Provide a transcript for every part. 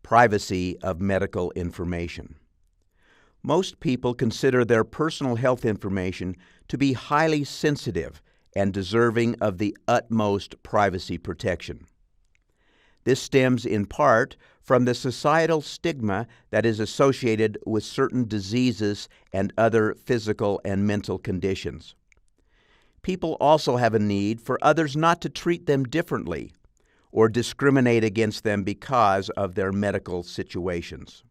privacy of medical information. Most people consider their personal health information to be highly sensitive and deserving of the utmost privacy protection. This stems in part from the societal stigma that is associated with certain diseases and other physical and mental conditions. People also have a need for others not to treat them differently or discriminate against them because of their medical situations.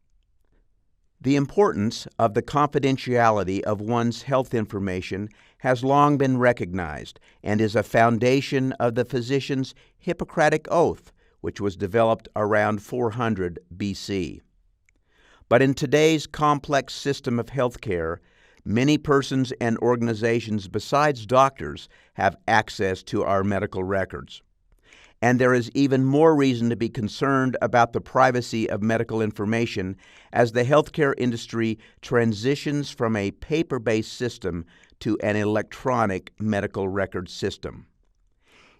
The importance of the confidentiality of one's health information has long been recognized and is a foundation of the physician's Hippocratic Oath, which was developed around 400 BC. But in today's complex system of healthcare, many persons and organizations besides doctors have access to our medical records. And there is even more reason to be concerned about the privacy of medical information as the healthcare industry transitions from a paper-based system to an electronic medical record system.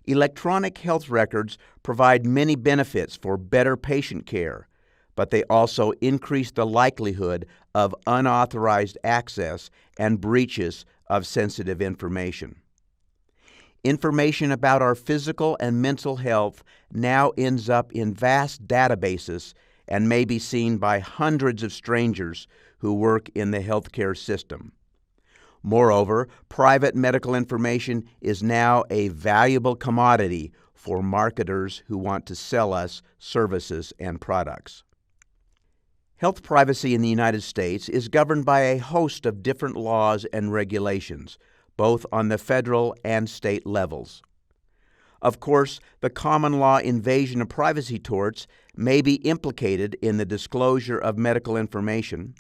Electronic health records provide many benefits for better patient care, but they also increase the likelihood of unauthorized access and breaches of sensitive information. Information about our physical and mental health now ends up in vast databases and may be seen by hundreds of strangers who work in the healthcare system. Moreover, private medical information is now a valuable commodity for marketers who want to sell us services and products. Health privacy in the United States is governed by a host of different laws and regulations, both on the federal and state levels. Of course, the common law invasion of privacy torts may be implicated in the disclosure of medical information,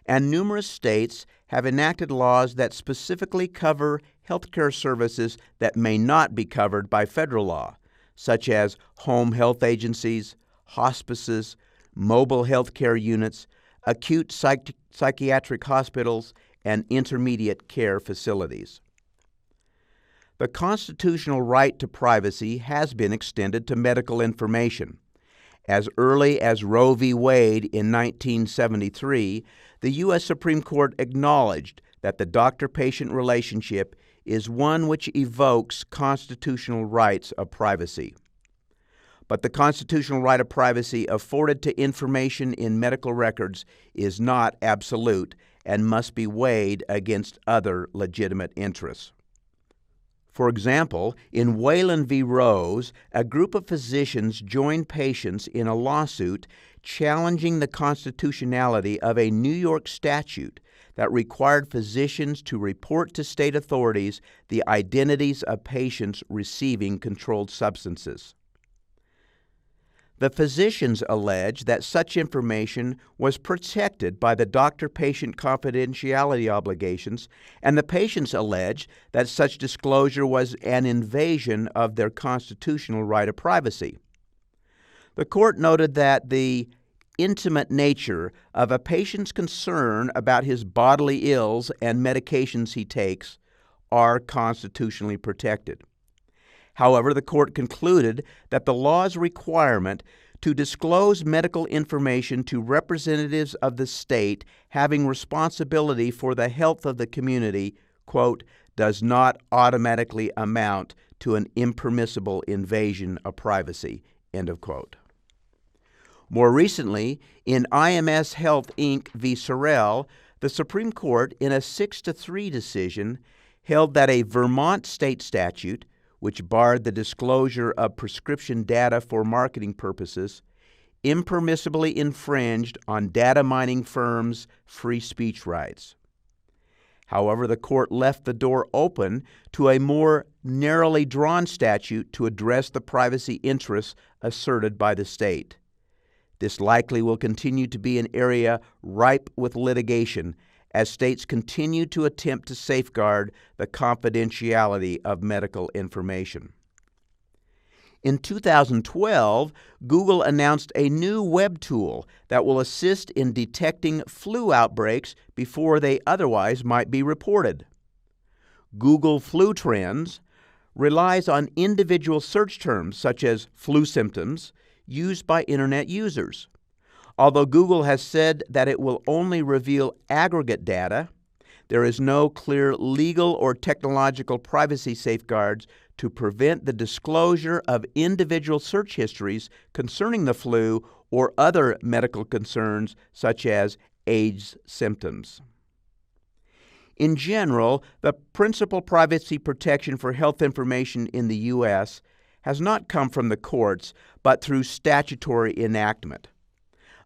and numerous states have enacted laws that specifically cover healthcare services that may not be covered by federal law, such as home health agencies, hospices, mobile healthcare units, acute psychiatric hospitals, and intermediate care facilities. The constitutional right to privacy has been extended to medical information. As early as Roe v. Wade in 1973, the U.S. Supreme Court acknowledged that the doctor-patient relationship is one which evokes constitutional rights of privacy. But the constitutional right of privacy afforded to information in medical records is not absolute and must be weighed against other legitimate interests. For example, in Wayland v. Rose, a group of physicians joined patients in a lawsuit challenging the constitutionality of a New York statute that required physicians to report to state authorities the identities of patients receiving controlled substances. The physicians allege that such information was protected by the doctor-patient confidentiality obligations, and the patients allege that such disclosure was an invasion of their constitutional right of privacy. The court noted that the intimate nature of a patient's concern about his bodily ills and medications he takes are constitutionally protected. However, the court concluded that the law's requirement to disclose medical information to representatives of the state having responsibility for the health of the community, quote, does not automatically amount to an impermissible invasion of privacy, end of quote. More recently, in IMS Health, Inc. v. Sorrell, the Supreme Court, in a 6-3 decision, held that a Vermont state statute, which barred the disclosure of prescription data for marketing purposes, impermissibly infringed on data mining firms' free speech rights. However, the court left the door open to a more narrowly drawn statute to address the privacy interests asserted by the state. This likely will continue to be an area ripe with litigation as states continue to attempt to safeguard the confidentiality of medical information. In 2012, Google announced a new web tool that will assist in detecting flu outbreaks before they otherwise might be reported. Google Flu Trends relies on individual search terms such as flu symptoms used by Internet users. Although Google has said that it will only reveal aggregate data, there is no clear legal or technological privacy safeguards to prevent the disclosure of individual search histories concerning the flu or other medical concerns such as AIDS symptoms. In general, the principal privacy protection for health information in the U.S. has not come from the courts, but through statutory enactment.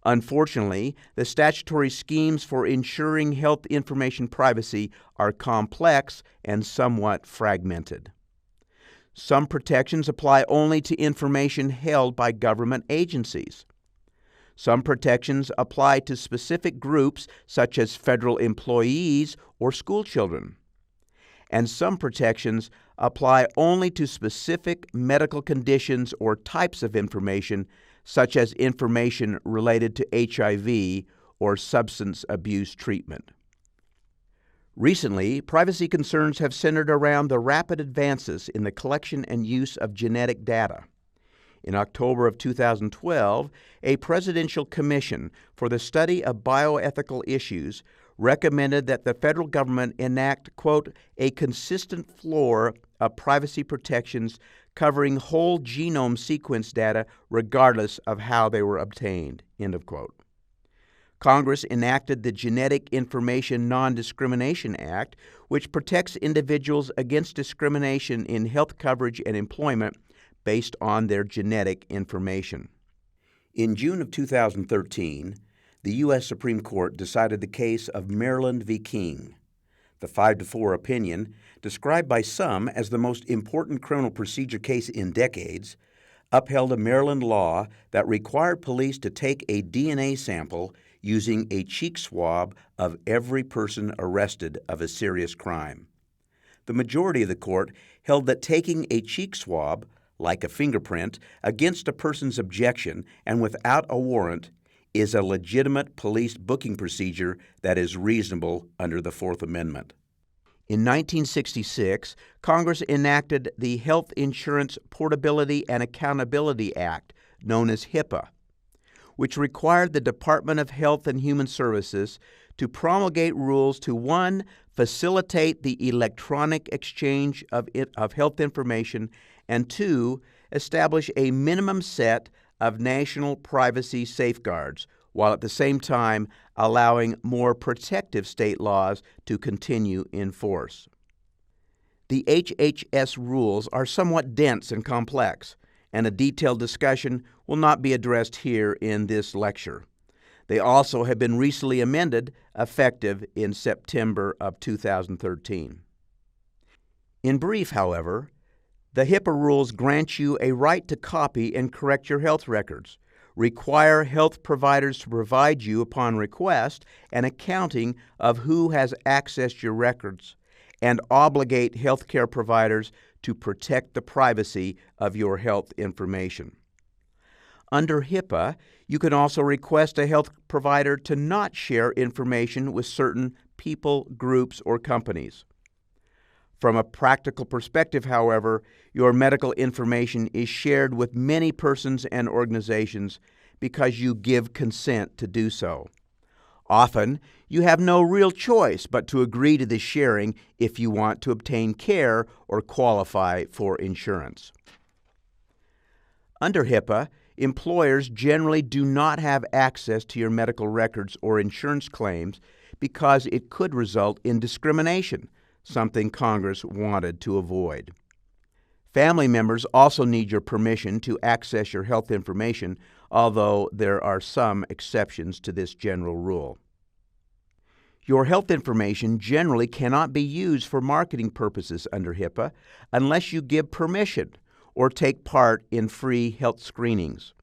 Unfortunately, the statutory schemes for ensuring health information privacy are complex and somewhat fragmented. Some protections apply only to information held by government agencies. Some protections apply to specific groups such as federal employees or school children. And some protections apply only to specific medical conditions or types of information, such as information related to HIV or substance abuse treatment. Recently, privacy concerns have centered around the rapid advances in the collection and use of genetic data. In October of 2012, a presidential commission for the study of bioethical issues recommended that the federal government enact, quote, a consistent floor of privacy protections covering whole genome sequence data regardless of how they were obtained, end of quote. Congress enacted the Genetic Information Non-Discrimination Act, which protects individuals against discrimination in health coverage and employment based on their genetic information. In June of 2013, the U.S. Supreme Court decided the case of Maryland v. King. The 5-4 opinion, described by some as the most important criminal procedure case in decades, upheld a Maryland law that required police to take a DNA sample using a cheek swab of every person arrested of a serious crime. The majority of the court held that taking a cheek swab, like a fingerprint, against a person's objection and without a warrant is a legitimate police booking procedure that is reasonable under the Fourth Amendment. In 1966, Congress enacted the Health Insurance Portability and Accountability Act, known as HIPAA, which required the Department of Health and Human Services to promulgate rules to, 1, facilitate the electronic exchange of health information, and 2, establish a minimum set of national privacy safeguards, while at the same time allowing more protective state laws to continue in force. The HHS rules are somewhat dense and complex, and a detailed discussion will not be addressed here in this lecture. They also have been recently amended, effective in September of 2013. In brief, however, the HIPAA rules grant you a right to copy and correct your health records, require health providers to provide you, upon request, an accounting of who has accessed your records, and obligate healthcare providers to protect the privacy of your health information. Under HIPAA, you can also request a health provider to not share information with certain people, groups, or companies. From a practical perspective, however, your medical information is shared with many persons and organizations because you give consent to do so. Often, you have no real choice but to agree to this sharing if you want to obtain care or qualify for insurance. Under HIPAA, employers generally do not have access to your medical records or insurance claims because it could result in discrimination, something Congress wanted to avoid. Family members also need your permission to access your health information, although there are some exceptions to this general rule. Your health information generally cannot be used for marketing purposes under HIPAA unless you give permission or take part in free health screenings.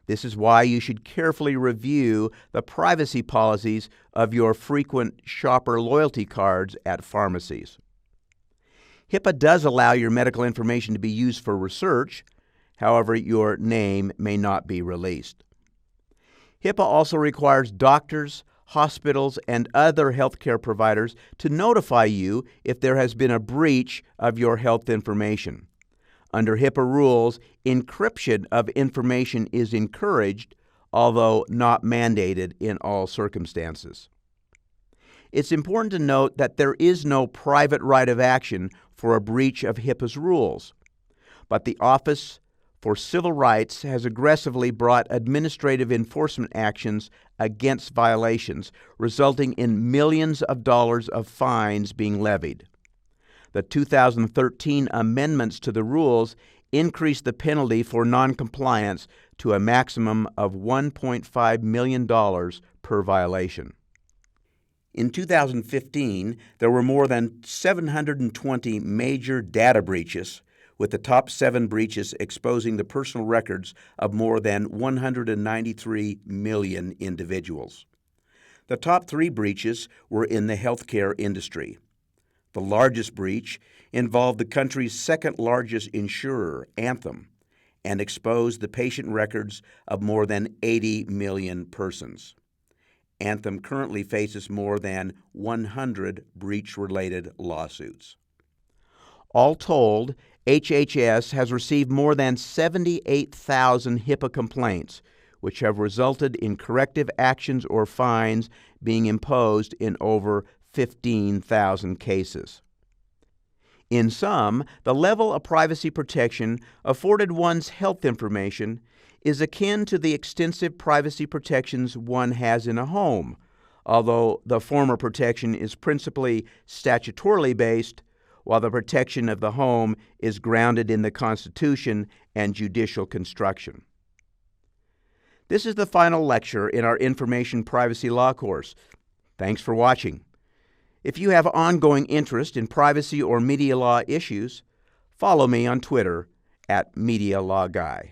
This is why you should carefully review the privacy policies of your frequent shopper loyalty cards at pharmacies. HIPAA does allow your medical information to be used for research. However, your name may not be released. HIPAA also requires doctors, hospitals, and other healthcare providers to notify you if there has been a breach of your health information. Under HIPAA rules, encryption of information is encouraged, although not mandated in all circumstances. It's important to note that there is no private right of action for a breach of HIPAA's rules, but the Office for Civil Rights has aggressively brought administrative enforcement actions against violations, resulting in millions of dollars of fines being levied. The 2013 amendments to the rules increased the penalty for noncompliance to a maximum of $1.5 million per violation. In 2015, there were more than 720 major data breaches, with the top 7 breaches exposing the personal records of more than 193 million individuals. The top 3 breaches were in the healthcare industry. The largest breach involved the country's second-largest insurer, Anthem, and exposed the patient records of more than 80 million persons. Anthem currently faces more than 100 breach-related lawsuits. All told, HHS has received more than 78,000 HIPAA complaints, which have resulted in corrective actions or fines being imposed in over 15,000 cases. In sum, the level of privacy protection afforded one's health information is akin to the extensive privacy protections one has in a home, although the former protection is principally statutorily based, while the protection of the home is grounded in the Constitution and judicial construction. This is the final lecture in our Information Privacy Law course. Thanks for watching. If you have ongoing interest in privacy or media law issues, follow me on Twitter @MediaLawGuy.